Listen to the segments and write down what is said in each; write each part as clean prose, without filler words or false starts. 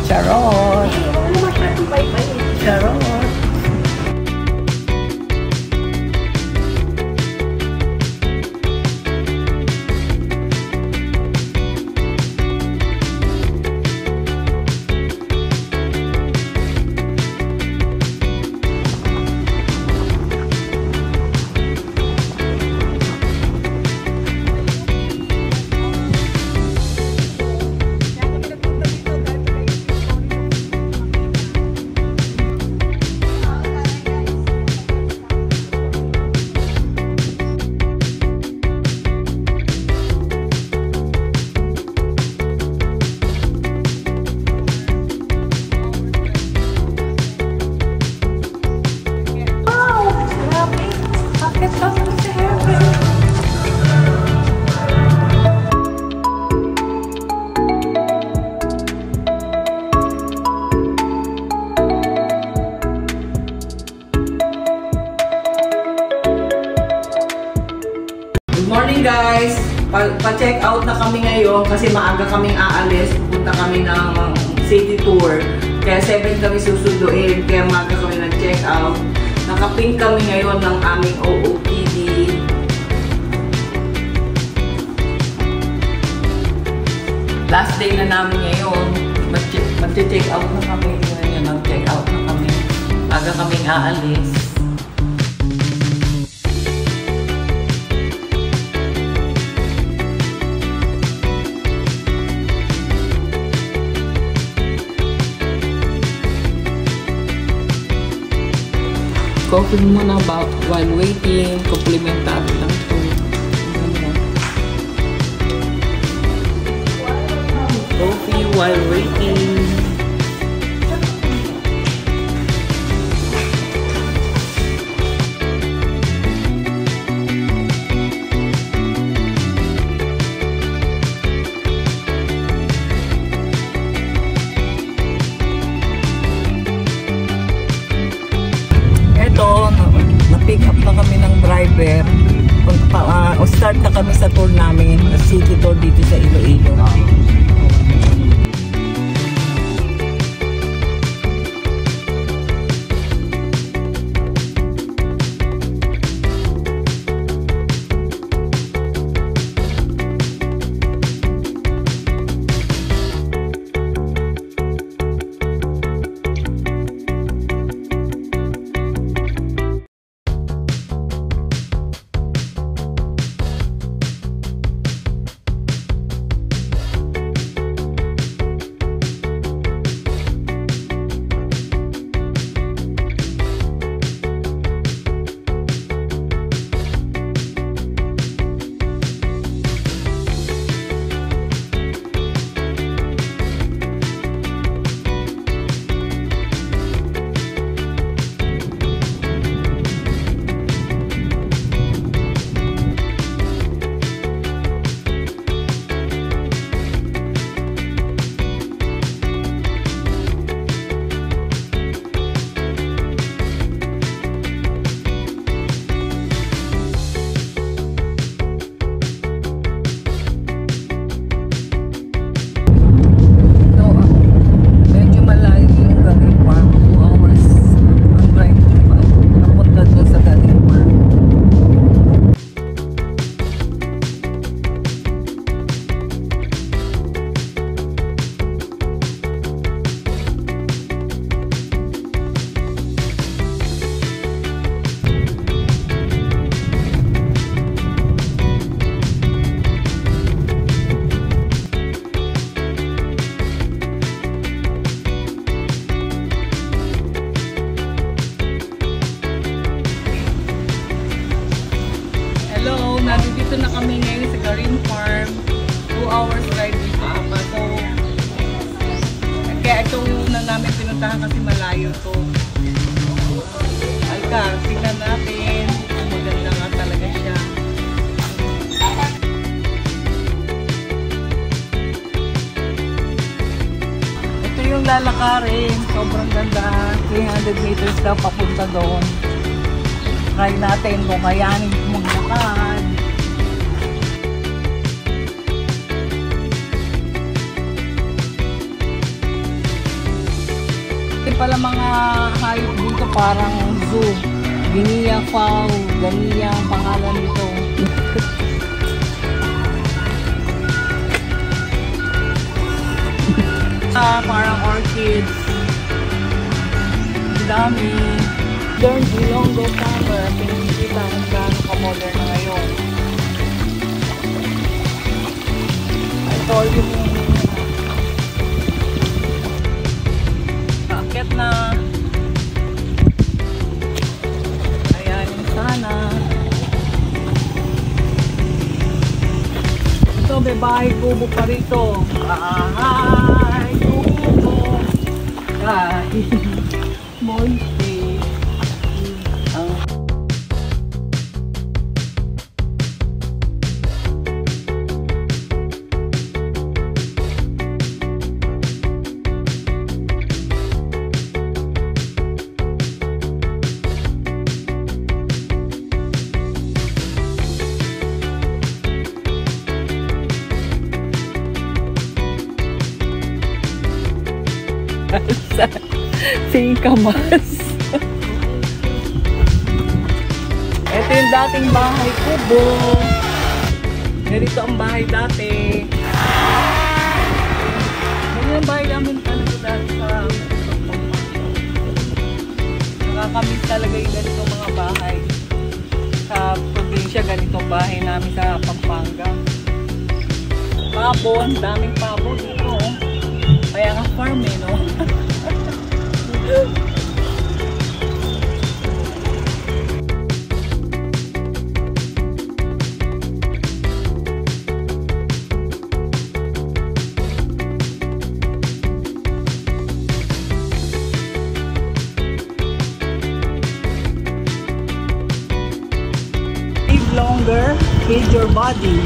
Charot! Charot! Good morning guys! Pa-check out na kami ngayon kasi maaga kaming aalis. Pupunta kami ng city tour. Kaya 7 kami susunduin. Kaya maaga kami nag-check out. Nakaping kami ngayon ng aming OOTD. Last day na namin ngayon. Mag-check out na kami. Mag-check out na kami. Maaga kaming aalis. Coffee muna while waiting. Complimentary lang ito. Coffee while waiting. Na-pick up na kami ng driver. Start na kami sa tour namin, city tour dito sa Iloilo. Nandito na kami ngayon sa Karim Farm. 2 hours ride dito pa. So, kaya ito na namin pinuntahan kasi malayo to. Alka, tingnan natin. Maganda nga talaga siya. Ito yung lalakarin. Sobrang ganda. 300 meters ka papunta doon. Try natin kung kayanin maglakad. sa mga hayop dito parang zoo. Guinea fowl, Guinea ang pangalan nito. Parang orchids. Ang dami. Doon, Ilonggo Summer. Pinakikita kung gaano ka-modern na ngayon. I told you akit na. Ayan yung sana. Ito, may bahay kubo pa rito. Bahay kubo. Bahay. Monte. Singkamas. Ito yung dating bahay kubo. Ganito ang bahay dati. Ganyan ang bahay namin talaga dati sa nakakamiss talaga yung ganito mga bahay. Sa probinsya, ganito bahay namin sa Pampanga. Pabo, ang daming pabo dito. Kaya nga farm eh, no? Live longer, feed your body.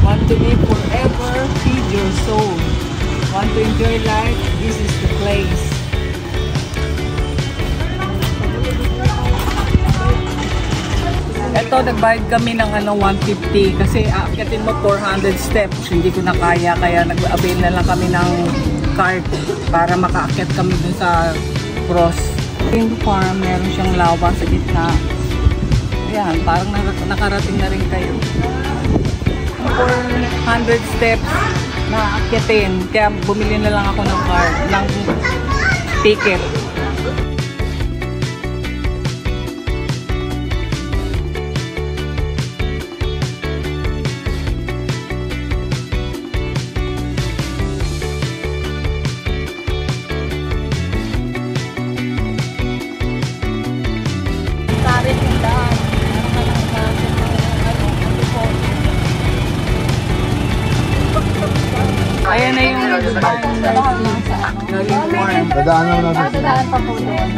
Want to live forever, feed your soul. Want to enjoy life, this is the place. Ito, nagbayad kami ng 150 kasi aakyatin mo 400 steps. Hindi ko na kaya nag-avail na lang kami ng cart para makaakyat kami dun sa cross. Yung farm, meron siyang lawa sa gitna. Ayan, parang nakarating na rin kayo. 400 steps na aakyatin. Kaya bumili na lang ako ng card, ng ticket. Ayan na yung dadaan pa po doon.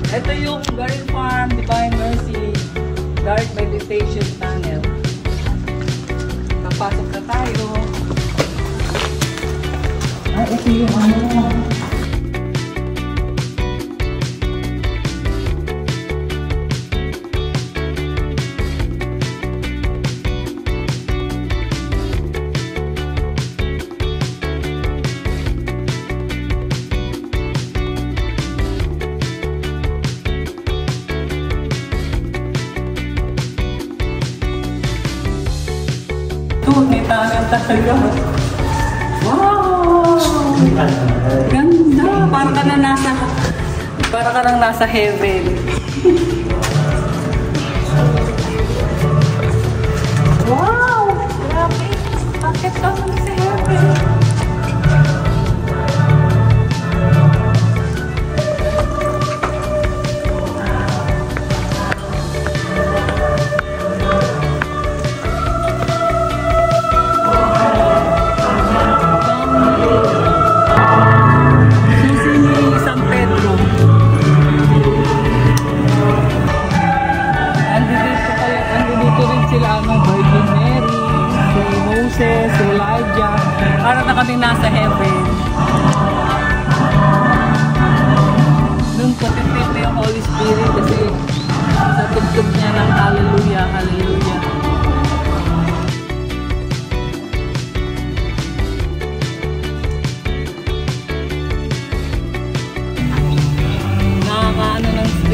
Ito yung Garden Farm, Divine Mercy, Dark Meditation Tunnel. Papasok na tayo. Ito yung may tangan talaga. Wow! Ganda! Para ka nang nasa heaven. Wow! Grabe! Bakit ka nang sa heaven?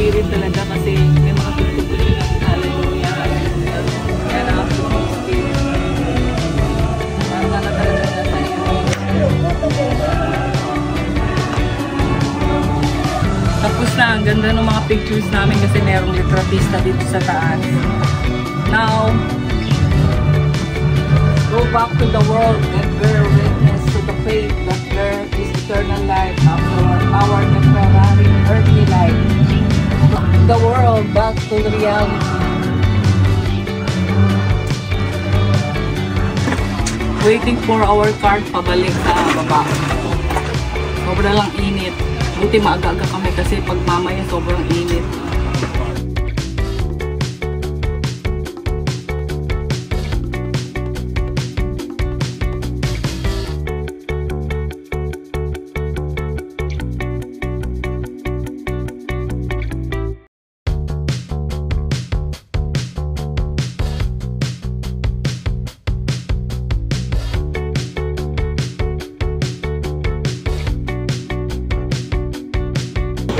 spirit talaga kasi may mga tugtog sila. Hallelujah. Kaya nakapagod spirit. Parang na talaga nasa iyo. Tapos na, ang ganda ng mga pictures namin kasi merong litratista dito sa taas. Now, go back to the world and bear witness to the faith that there is eternal life after our temporary earthly life. The world back to the reality. Waiting for our cart pabalik sa baba. Sobrang lang init. Buti maaga-aga kami kasi pag mamaya sobrang init.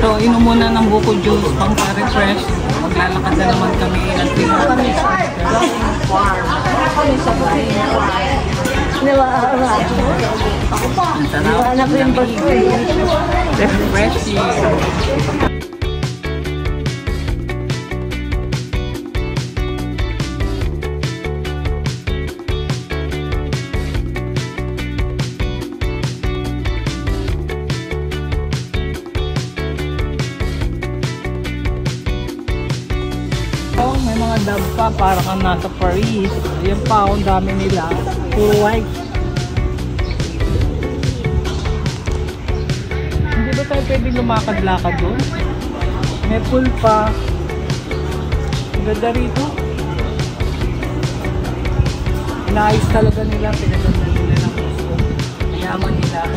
So, inom muna ng buko juice pang pa-refresh. Maglalakad na naman kami ng 3 hours. Farm. Kami sa bahay. Ang sarap. Refreshing. May mga dab pa, para kang nasa Paris. Yan pa, ang dami nila. Puro white. Hindi ba tayo pwede lumakad-lakad doon? May pool pa. Ganda rito. Inaayos talaga nila. Pinaganda nila ng gusto. Yaman nila.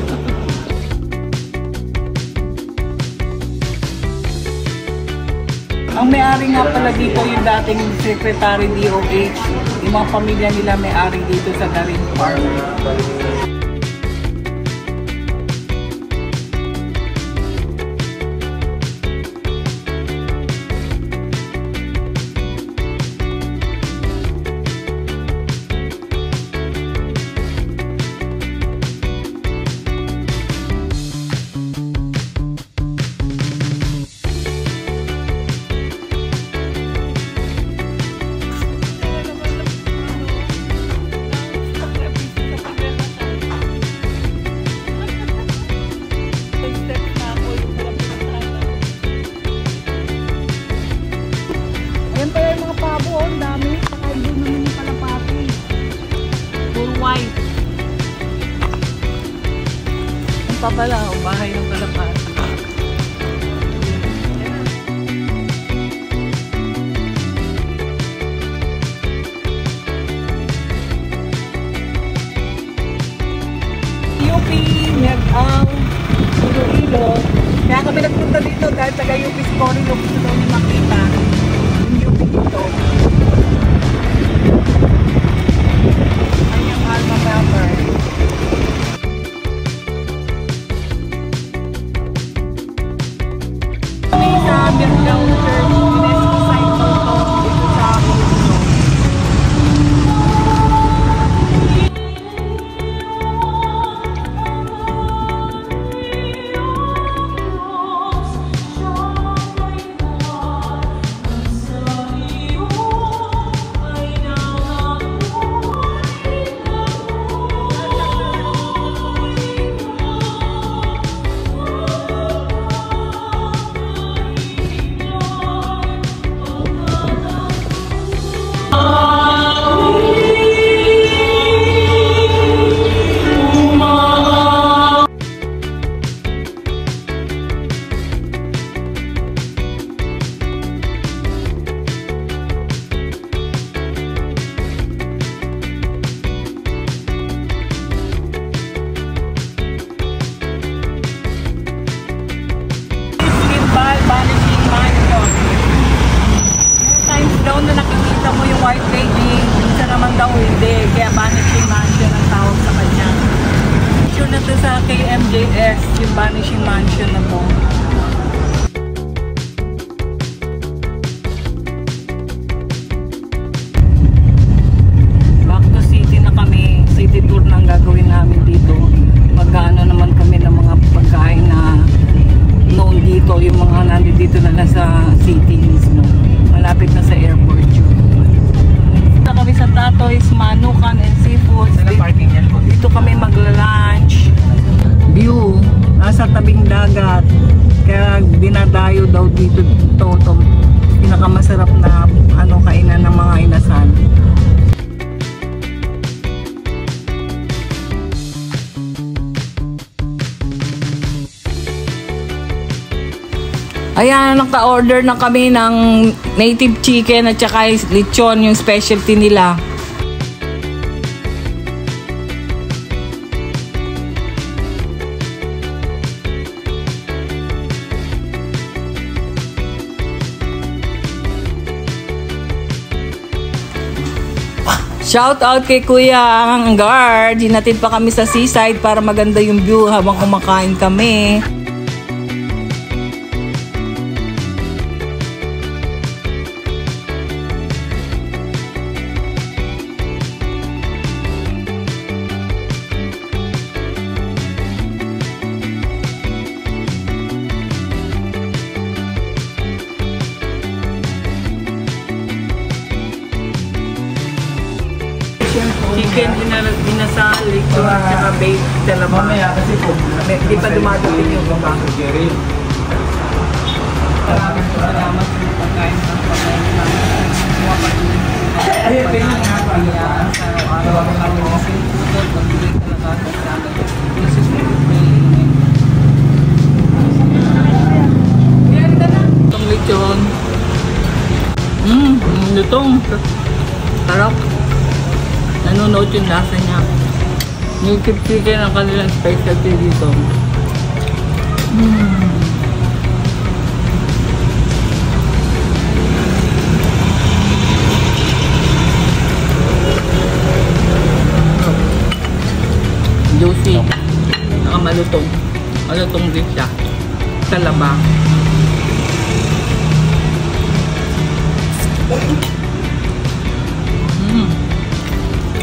Ang may-ari nga pala dito yung dating Secretary DOH. Yung mga pamilya nila may-ari dito sa Darin Farm. Yan pa yung mga pabo, ang dami. Saka doon naman yung kalapati. Puro white. Ang pa pala, ang bahay ng kalapati. UP, Nag-Ang, Iloilo. Kaya kami nagpunta dito dahil taga-UP Scoring, gusto daw niyo makita. Ito. Ang alma mater. Kami sa Birgao Church, UNESCO site po ito dito sa Iloilo. Na nakikita mo yung white lady, minsan naman daw hindi, kaya vanishing mansion ang tawag sa kanya. Picture na to sa KMJS, yung vanishing mansion na to. to, yung mga nandito na lang sa city mismo. Malapit na sa airport yun. Dito kami sa Tatoy's Manukan and Seafoods. Dito kami magla-lunch. View, nasa tabing dagat. Kaya dinadayo daw dito to pinakamasarap na kainan ng mga inasal. Ayan, naka-order na kami ng native chicken at saka lechon, yung specialty nila. Shout out kay Kuya ang guard. Hinatid pa kami sa seaside para maganda yung view habang kumakain kami. Chicken inasal, lechon, saka baked talaba. Mamaya kasi po. Di pa dumadating yung baba. Maraming salamat sa pagkain ng pagkain namin. Ay, tingnan nga pa niya. Araw-araw kami kasi tutod, magbigay talaga sa amin. This is itong lechon. Lutong. Sarap. Nanonood yung lasa niya. Native chicken ang kanilang specialty dito. Juicy. Saka malutong. Malutong din siya. Talaba.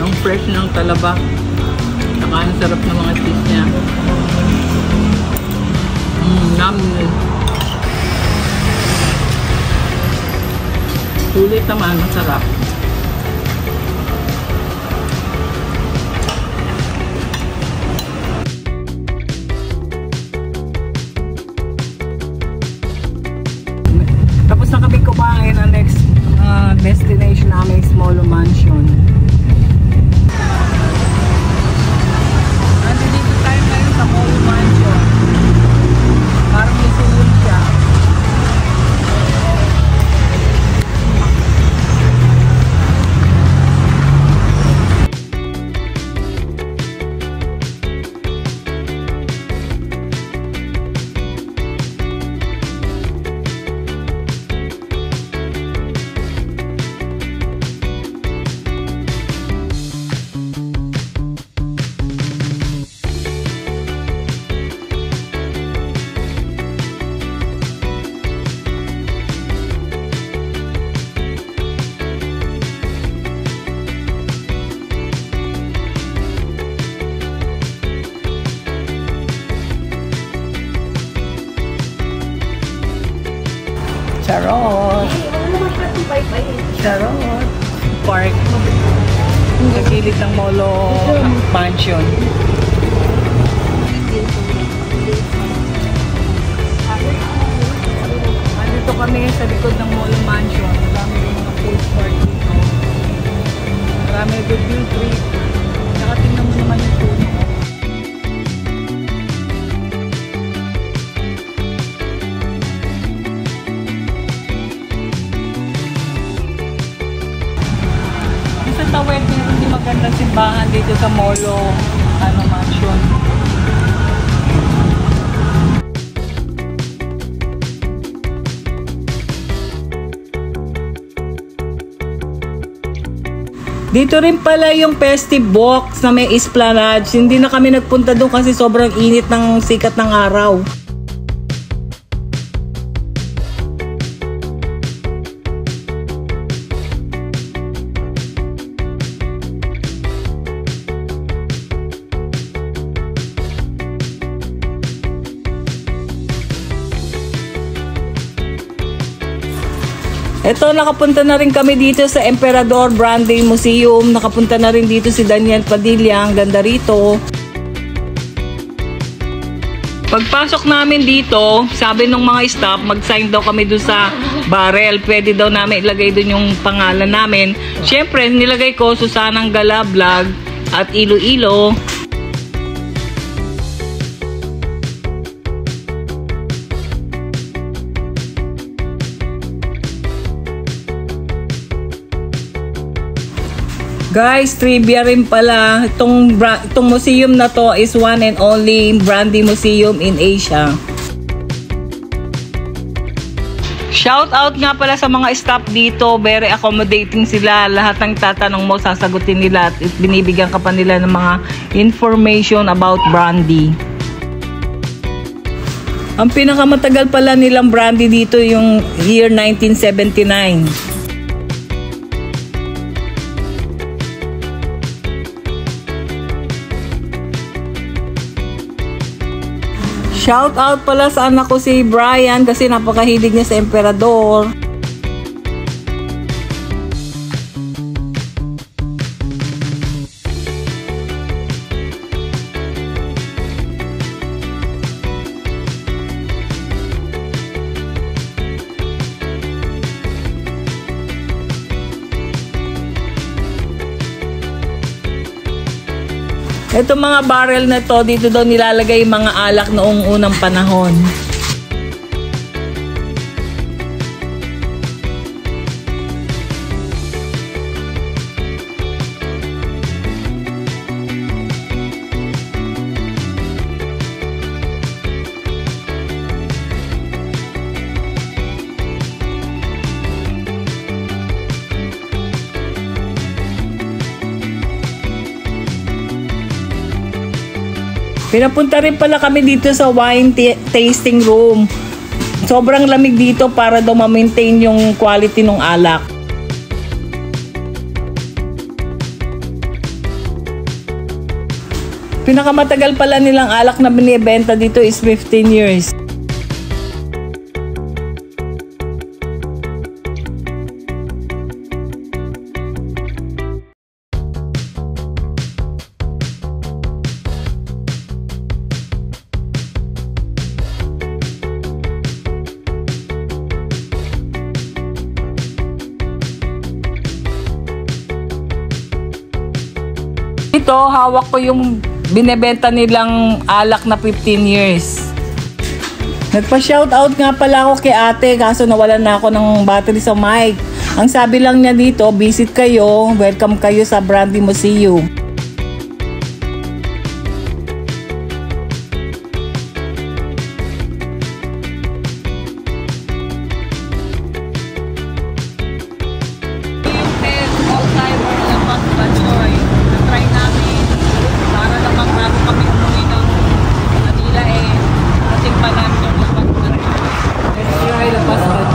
Ang fresh ng talaba. Saka ang sarap ng mga cheese niya. Yummy. Sulit naman, masarap. Tapos na kami kumain. Ang next destination namin is Molo Mansion. Nandito tayo ngayon sa Molo Mansion. Parang may sulong siya. Charot! Charot! Park. Sa gilid ng Molo Mansion. Andito kami sa likod ng Molo Mansion. Marami rin mga food park dito. Marami good view trip. Nakatingnan mo naman yung puno. Tawid din hindi magandang simbahan dito sa Molo Mansion. Dito rin pala yung festive box na may esplanade. Hindi na kami nagpunta doon kasi sobrang init ng sikat ng araw. Ito, nakapunta na rin kami dito sa Emperador Brandy Museum. Nakapunta na rin dito si Daniel Padilla. Ang ganda rito. Pagpasok namin dito, sabi ng mga staff, mag-sign daw kami doon sa barrel. Pwede daw namin ilagay doon yung pangalan namin. Siyempre, nilagay ko Susanang Gala Vlog at Iloilo. Guys, trivia rin pala. Itong museum na to is one and only brandy museum in Asia. Shout out nga pala sa mga staff dito. Very accommodating sila. Lahat ng tatanong mo, sasagutin nila at binibigyan ka pa nila ng mga information about brandy. Ang pinakamatagal pala nilang brandy dito yung year 1979. Shout out pala sa anak ko si Brian kasi napakahilig niya sa Emperador. Ito mga barrel na to, dito daw nilalagay yung mga alak noong unang panahon. Pinapunta rin pala kami dito sa wine tasting room. Sobrang lamig dito para daw ma-maintain yung quality ng alak. Pinakamatagal pala nilang alak na binibenta dito is 15 years. Ito, hawak ko yung binebenta nilang alak na 15 years. Nagpa-shoutout nga pala ako kay ate kaso nawalan na ako ng battery sa mic. Ang sabi lang niya dito, visit kayo, welcome kayo sa Brandy Museum.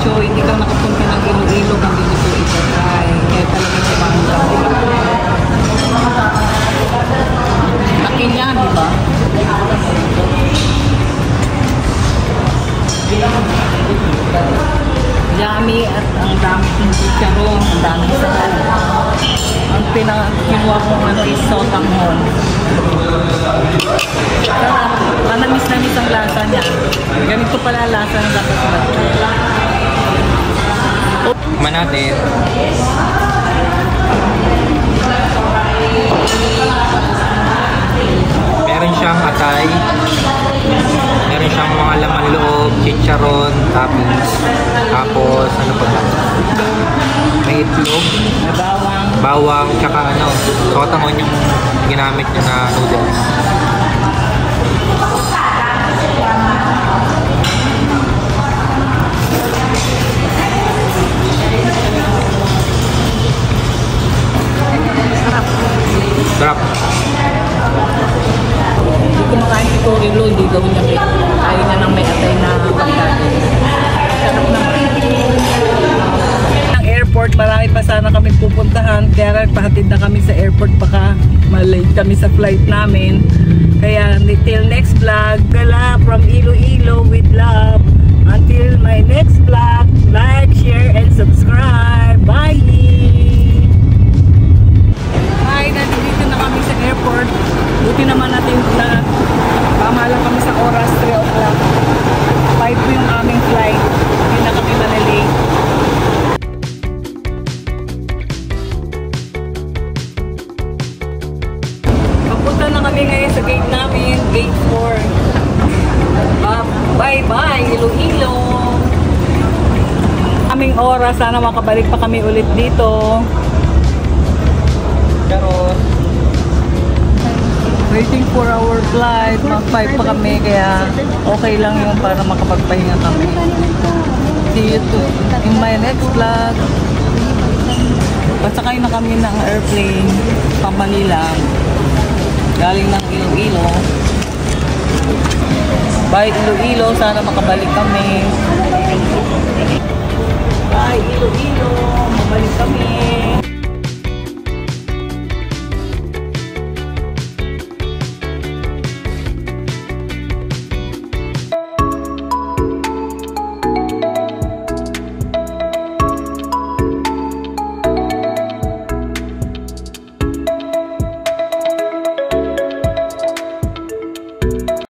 Hindi ka nakapunta ng Iloilo kung hindi ko isa-try. Kaya talaga sa bangka. Laki niya, di ba? Yummy at ang dami ng chicharon, ang dami sahal. Ang kinuha kong ano is sotanghon. Manamis-namis ang lasa niya. Ganito pala lasa ng dapat ba? Natin. Meron siyang atay, meron siyang mga laman loob, chicharon, tapos ano pa ba? May itlog, bawang, tsaka ano, sotanghon yung ginamit niya na noodles. Sarap. Hindi kumakain si Torilo, hindi gawin niya may ayaw niya nang may atay na pagkain. Sarap naman. Ang airport, marami pa sana kami pupuntahan. Kaya pahatid na kami sa airport baka malate kami sa flight namin. Kaya till next vlog, Gala from Iloilo with love. Until my next vlog, like, share, and subscribe. oras. Sana makabalik pa kami ulit dito. Pero Waiting for our flight. Mag-5 pa kami, kaya okay lang yung para makapagpahinga kami. See you in my next vlog. Pasakay na kami ng airplane pa Manila. Galing ng Iloilo. Bye Iloilo, sana makabalik kami. Bye Iloilo, makabalik kami.